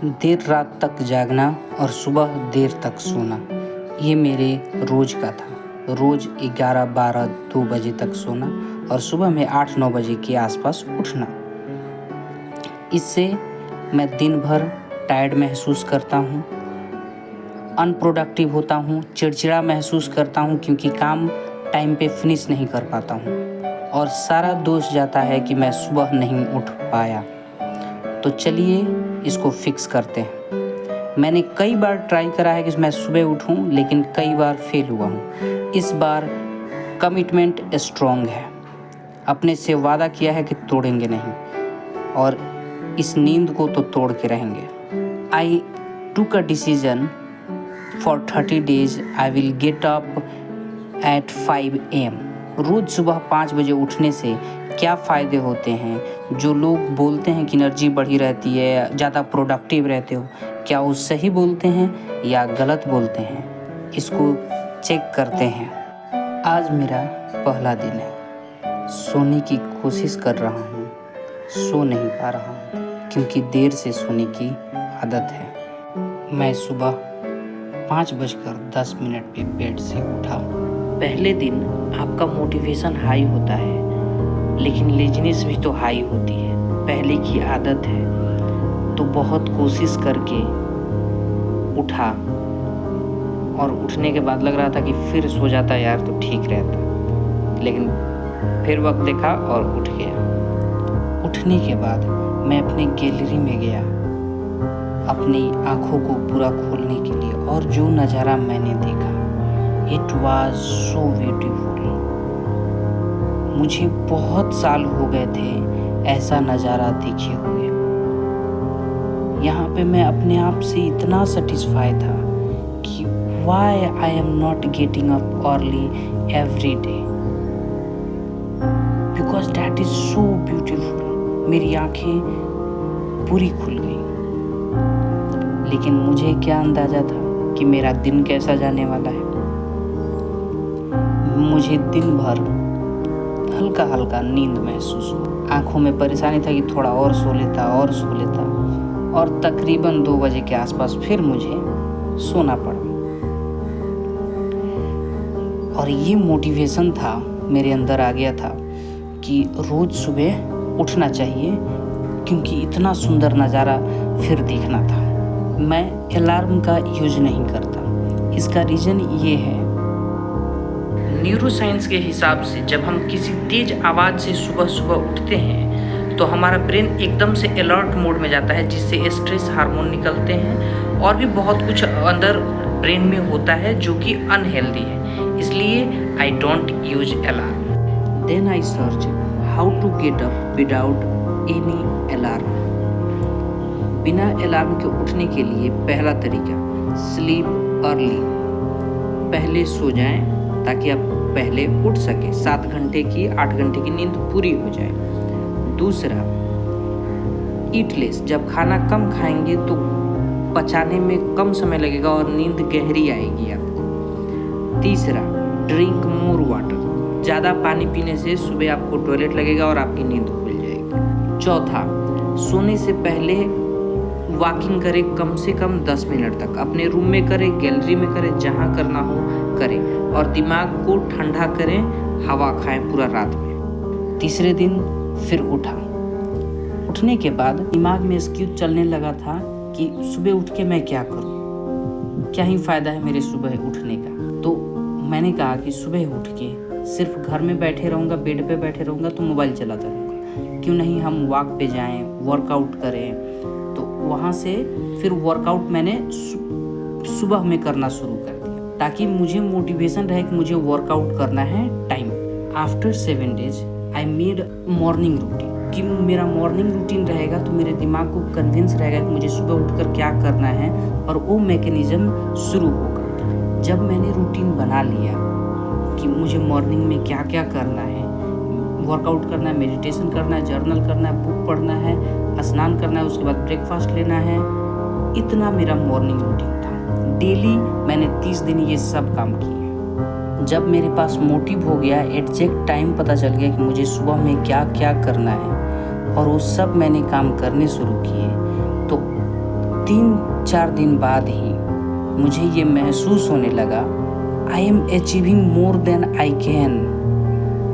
देर रात तक जागना और सुबह देर तक सोना, ये मेरे रोज़ का था। रोज़ 11, 12, 2 बजे तक सोना और सुबह में 8, 9 बजे के आसपास उठना। इससे मैं दिन भर टायर्ड महसूस करता हूँ, अनप्रोडक्टिव होता हूँ, चिड़चिड़ा महसूस करता हूँ क्योंकि काम टाइम पे फिनिश नहीं कर पाता हूँ और सारा दोष जाता है कि मैं सुबह नहीं उठ पाया। तो चलिए इसको फिक्स करते हैं। मैंने कई बार ट्राई करा है कि मैं सुबह उठूं, लेकिन कई बार फेल हुआ हूं। इस बार कमिटमेंट स्ट्रॉन्ग है। अपने से वादा किया है कि तोड़ेंगे नहीं और इस नींद को तो तोड़ के रहेंगे। आई टूक a decision for 30 days I will get up at 5 AM। रोज़ सुबह 5 बजे उठने से क्या फ़ायदे होते हैं? जो लोग बोलते हैं कि एनर्जी बढ़ी रहती है, ज़्यादा प्रोडक्टिव रहते हो, क्या वो सही बोलते हैं या गलत बोलते हैं? इसको चेक करते हैं। आज मेरा पहला दिन है। सोने की कोशिश कर रहा हूँ, सो नहीं पा रहा हूँ क्योंकि देर से सोने की आदत है। मैं सुबह 5:10 पे बेड से उठा। पहले दिन आपका मोटिवेशन हाई होता है, लेकिन लेजीनेस भी तो हाई होती है। पहले की आदत है तो बहुत कोशिश करके उठा और उठने के बाद लग रहा था कि फिर सो जाता यार तो ठीक रहता, लेकिन फिर वक्त देखा और उठ गया। उठने के बाद मैं अपने गैलरी में गया अपनी आँखों को पूरा खोलने के लिए, और जो नज़ारा मैंने देखा, इट वाज सो ब्यूटीफुल। मुझे बहुत साल हो गए थे ऐसा नज़ारा देखे हुए। यहाँ पे मैं अपने आप से इतना सेटिस्फाई था कि why I am not getting up early every day, because that is so beautiful. मेरी आंखें पूरी खुल गई। लेकिन मुझे क्या अंदाज़ा था कि मेरा दिन कैसा जाने वाला है। मुझे दिन भर हल्का हल्का नींद महसूस हुआ। आँखों में परेशानी था कि थोड़ा और सो लेता और तकरीबन 2 बजे के आसपास फिर मुझे सोना पड़ा। और ये मोटिवेशन था, मेरे अंदर आ गया था कि रोज़ सुबह उठना चाहिए क्योंकि इतना सुंदर नज़ारा फिर देखना था। मैं अलार्म का यूज नहीं करता। इसका रीज़न ये है, न्यूरोसाइंस के हिसाब से जब हम किसी तेज आवाज़ से सुबह सुबह उठते हैं तो हमारा ब्रेन एकदम से अलर्ट मोड में जाता है, जिससे स्ट्रेस हार्मोन निकलते हैं और भी बहुत कुछ अंदर ब्रेन में होता है जो कि अनहेल्दी है। इसलिए I don't use alarm. Then I search how to get up without any alarm. बिना अलार्म के उठने के लिए पहला तरीका, स्लीप अर्ली। पहले सो जाएं ताकि आप पहले उठ सके। 7 घंटे की 8 घंटे की नींद पूरी हो जाए। दूसरा, ईट लेस। जब खाना कम खाएंगे तो पचाने में कम समय लगेगा और नींद गहरी आएगी आपको। तीसरा, ड्रिंक मोर वाटर। ज़्यादा पानी पीने से सुबह आपको टॉयलेट लगेगा और आपकी नींद खुल जाएगी। चौथा, सोने से पहले वॉकिंग करें कम से कम 10 मिनट तक। अपने रूम में करें, गैलरी में करें, जहाँ करना हो करें और दिमाग को ठंडा करें, हवा खाएं पूरा रात में। तीसरे दिन फिर उठा। उठने के बाद दिमाग में एक्सक्यूज चलने लगा था कि सुबह उठ के मैं क्या करूं, क्या ही फ़ायदा है मेरे सुबह उठने का। तो मैंने कहा कि सुबह उठ के सिर्फ घर में बैठे रहूँगा, बेड पे बैठे रहूँगा तो मोबाइल चलाता रहूँगा, क्यों नहीं हम वॉक पे जाएं, वर्कआउट करें। तो वहाँ से फिर वर्कआउट मैंने सुबह में करना शुरू कर दिया ताकि मुझे मोटिवेशन रहे कि मुझे वर्कआउट करना है time. After 7 days I made morning routine कि मेरा मॉर्निंग रूटीन रहेगा तो मेरे दिमाग को कन्विंस रहेगा कि मुझे सुबह उठकर क्या करना है और वो मैकेनिज्म शुरू होगा। जब मैंने रूटीन बना लिया कि मुझे मॉर्निंग में क्या क्या करना है, वर्कआउट करना है, मेडिटेशन करना है, जर्नल करना है, बुक पढ़ना है, स्नान करना है, उसके बाद ब्रेकफास्ट लेना है, इतना मेरा मॉर्निंग रूटीन था। डेली मैंने 30 दिन ये सब काम किए। जब मेरे पास मोटिव हो गया, एग्जैक्ट टाइम पता चल गया कि मुझे सुबह में क्या क्या करना है और वो सब मैंने काम करने शुरू किए, तो 3-4 दिन बाद ही मुझे ये महसूस होने लगा, I am achieving more than I can.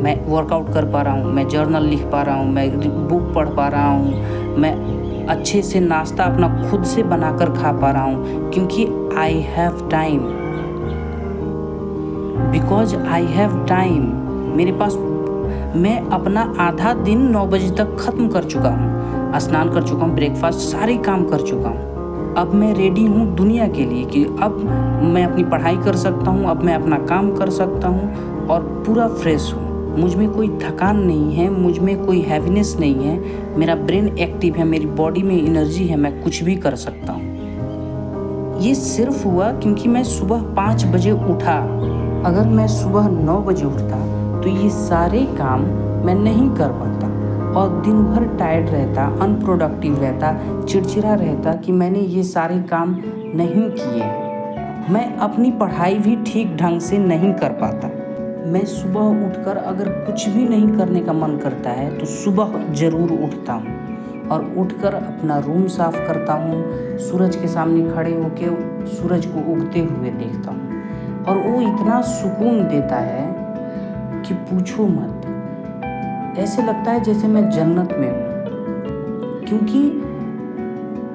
मैं वर्कआउट कर पा रहा हूँ, मैं जर्नल लिख पा रहा हूँ, मैं बुक पढ़ पा रहा हूँ, मैं अच्छे से नाश्ता अपना खुद से बनाकर खा पा रहा हूँ, क्योंकि I have time. Because I have time, मेरे पास, मैं अपना आधा दिन 9 बजे तक ख़त्म कर चुका हूँ, स्नान कर चुका हूँ, ब्रेकफास्ट सारे काम कर चुका हूँ। अब मैं रेडी हूँ दुनिया के लिए कि अब मैं अपनी पढ़ाई कर सकता हूँ, अब मैं अपना काम कर सकता हूँ और पूरा फ्रेश हूँ। मुझ में कोई थकान नहीं है, मुझ में कोई हैवीनेस नहीं है, मेरा ब्रेन एक्टिव है, मेरी बॉडी में एनर्जी है, मैं कुछ भी कर सकता हूँ। ये सिर्फ हुआ क्योंकि मैं सुबह 5 बजे उठा। अगर मैं सुबह 9 बजे उठता तो ये सारे काम मैं नहीं कर पाता और दिन भर टायर्ड रहता, अनप्रोडक्टिव रहता, चिड़चिड़ा रहता कि मैंने ये सारे काम नहीं किए हैं। मैं अपनी पढ़ाई भी ठीक ढंग से नहीं कर पाता। मैं सुबह उठकर अगर कुछ भी नहीं करने का मन करता है तो सुबह ज़रूर उठता हूँ और उठकर अपना रूम साफ़ करता हूँ, सूरज के सामने खड़े होकर सूरज को उगते हुए देखता हूँ और वो इतना सुकून देता है कि पूछो मत। ऐसे लगता है जैसे मैं जन्नत में हूँ, क्योंकि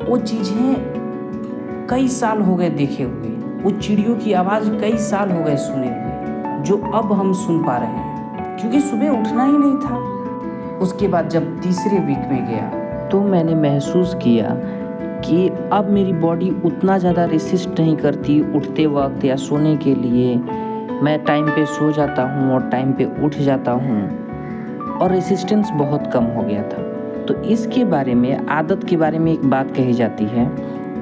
वो चीज़ें कई साल हो गए देखे हुए, वो चिड़ियों की आवाज़ कई साल हो गए सुने हुए, जो अब हम सुन पा रहे हैं, क्योंकि सुबह उठना ही नहीं था। उसके बाद जब तीसरे वीक में गया तो मैंने महसूस किया कि अब मेरी बॉडी उतना ज़्यादा रेसिस्ट नहीं करती उठते वक्त या सोने के लिए। मैं टाइम पे सो जाता हूँ और टाइम पे उठ जाता हूँ और रेसिस्टेंस बहुत कम हो गया था। तो इसके बारे में, आदत के बारे में एक बात कही जाती है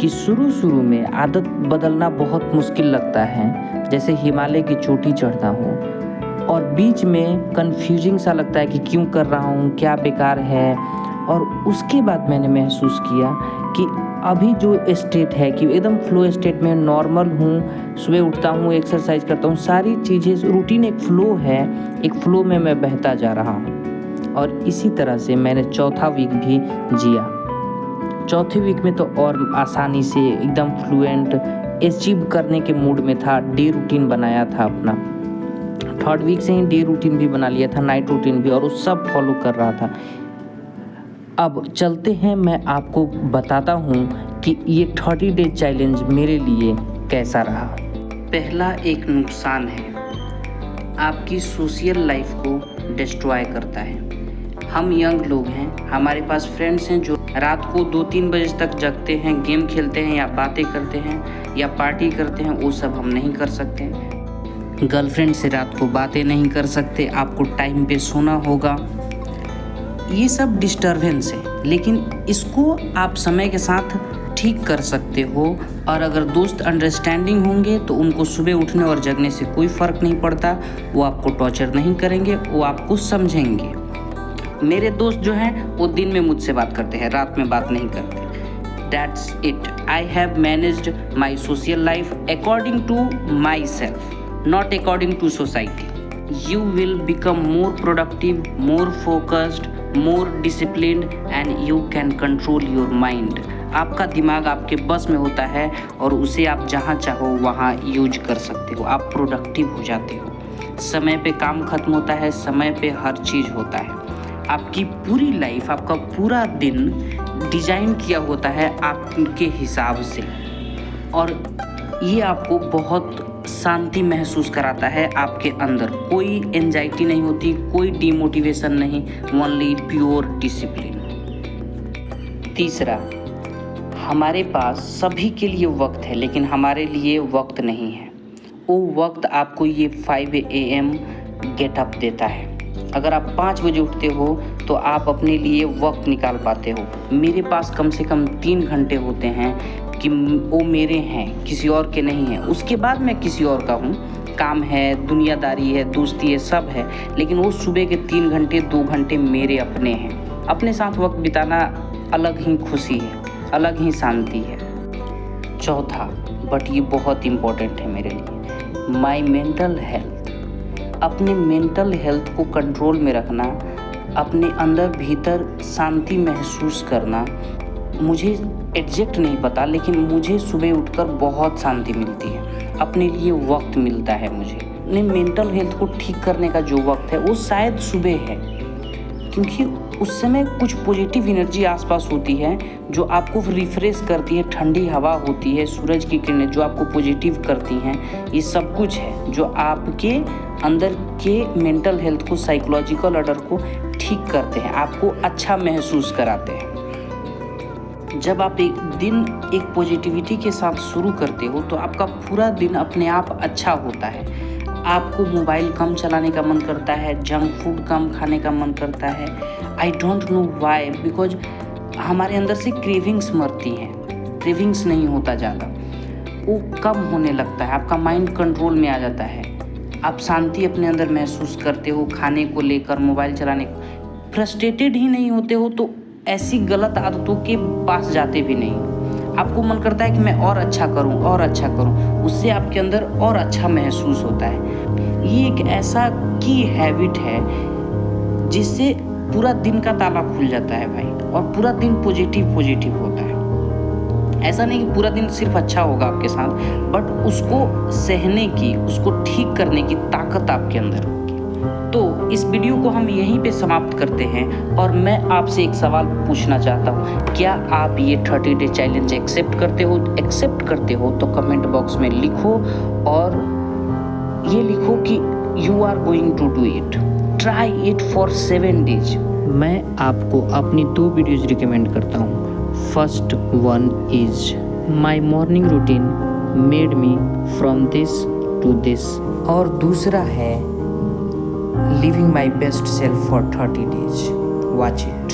कि शुरू में आदत बदलना बहुत मुश्किल लगता है, जैसे हिमालय की चोटी चढ़ना हो, और बीच में कन्फ्यूजिंग सा लगता है कि क्यों कर रहा हूँ, क्या बेकार है। और उसके बाद मैंने महसूस किया कि अभी जो स्टेट है कि एकदम फ्लो स्टेट में नॉर्मल हूँ, सुबह उठता हूँ, एक्सरसाइज करता हूँ, सारी चीज़ें रूटीन, एक फ्लो है, एक फ्लो में मैं बहता जा रहा हूँ। और इसी तरह से मैंने चौथा वीक भी जिया। चौथे वीक में तो और आसानी से एकदम फ्लुएंट अचीव करने के मूड में था, डे रूटीन बनाया था अपना। थर्ड वीक से ही डे रूटीन भी बना लिया था, नाइट रूटीन भी, और वो सब फॉलो कर रहा था। अब चलते हैं, मैं आपको बताता हूँ कि ये 30 डेज चैलेंज मेरे लिए कैसा रहा। पहला एक नुकसान है, आपकी सोशल लाइफ को डिस्ट्रॉय करता है। हम यंग लोग हैं, हमारे पास फ्रेंड्स हैं जो रात को 2-3 बजे तक जगते हैं, गेम खेलते हैं या बातें करते हैं या पार्टी करते हैं, वो सब हम नहीं कर सकते। गर्लफ्रेंड से रात को बातें नहीं कर सकते, आपको टाइम पे सोना होगा। ये सब डिस्टर्बेंस है, लेकिन इसको आप समय के साथ ठीक कर सकते हो। और अगर दोस्त अंडरस्टैंडिंग होंगे तो उनको सुबह उठने और जगने से कोई फ़र्क नहीं पड़ता, वो आपको टॉर्चर नहीं करेंगे, वो आपको समझेंगे। मेरे दोस्त जो हैं वो दिन में मुझसे बात करते हैं, रात में बात नहीं करते। That's it. I have managed my social life according to myself, not according to society. You will become more productive, more focused, more disciplined and you can control your mind. आपका दिमाग आपके बस में होता है और उसे आप जहाँ चाहो वहाँ यूज कर सकते हो। आप प्रोडक्टिव हो जाते हो, समय पे काम खत्म होता है, समय पे हर चीज़ होता है। आपकी पूरी लाइफ, आपका पूरा दिन डिज़ाइन किया होता है आपके हिसाब से, और ये आपको बहुत शांति महसूस कराता है। आपके अंदर कोई एंजाइटी नहीं होती, कोई डीमोटिवेशन नहीं, ओनली प्योर डिसिप्लिन। तीसरा, हमारे पास सभी के लिए वक्त है लेकिन हमारे लिए वक्त नहीं है। वो वक्त आपको ये 5 AM गेटअप देता है। अगर आप 5 बजे उठते हो तो आप अपने लिए वक्त निकाल पाते हो। मेरे पास कम से कम 3 घंटे होते हैं कि वो मेरे हैं, किसी और के नहीं हैं। उसके बाद मैं किसी और का हूँ, काम है, दुनियादारी है, दोस्ती है, सब है, लेकिन वो सुबह के 3 घंटे 2 घंटे मेरे अपने हैं। अपने साथ वक्त बिताना अलग ही खुशी है, अलग ही शांति है। चौथा, बट ये बहुत इम्पोर्टेंट है मेरे लिए, माई मेंटल हेल्थ। अपने मेंटल हेल्थ को कंट्रोल में रखना, अपने अंदर भीतर शांति महसूस करना, मुझे एग्जैक्ट नहीं पता, लेकिन मुझे सुबह उठकर बहुत शांति मिलती है, अपने लिए वक्त मिलता है मुझे। अपने मेंटल हेल्थ को ठीक करने का जो वक्त है वो शायद सुबह है, क्योंकि उस समय कुछ पॉजिटिव एनर्जी आसपास होती है जो आपको रिफ्रेश करती है, ठंडी हवा होती है, सूरज की किरणें जो आपको पॉजिटिव करती हैं। ये सब कुछ है जो आपके अंदर के मेंटल हेल्थ को, साइकोलॉजिकल ऑर्डर को ठीक करते हैं, आपको अच्छा महसूस कराते हैं। जब आप एक दिन एक पॉजिटिविटी के साथ शुरू करते हो तो आपका पूरा दिन अपने आप अच्छा होता है। आपको मोबाइल कम चलाने का मन करता है, जंक फूड कम खाने का मन करता है। I don't know why, because हमारे अंदर से क्रेविंग्स मरती हैं, क्रेविंग्स नहीं होता ज़्यादा, वो कम होने लगता है, आपका माइंड कंट्रोल में आ जाता है, आप शांति अपने अंदर महसूस करते हो। खाने को लेकर, मोबाइल चलाने को फ्रस्ट्रेटेड ही नहीं होते हो, तो ऐसी गलत आदतों के पास जाते भी नहीं। आपको मन करता है कि मैं और अच्छा करूं और अच्छा करूं, उससे आपके अंदर और अच्छा महसूस होता है। ये एक ऐसा की हैबिट है जिससे पूरा दिन का ताला खुल जाता है भाई, और पूरा दिन पॉजिटिव होता है। ऐसा नहीं कि पूरा दिन सिर्फ अच्छा होगा आपके साथ, बट उसको सहने की, उसको ठीक करने की ताकत आपके अंदर होगी। तो इस वीडियो को हम यहीं पे समाप्त करते हैं, और मैं आपसे एक सवाल पूछना चाहता हूँ, क्या आप ये 30 डे चैलेंज एक्सेप्ट करते हो? एक्सेप्ट करते हो तो कमेंट बॉक्स में लिखो, और ये लिखो कि you are going to do it, try it for 7 days. मैं आपको अपनी 2 वीडियोज़ रिकमेंड करता हूँ। First one is my morning routine made me from this to this, और दूसरा है living my best self for 30 days. Watch it.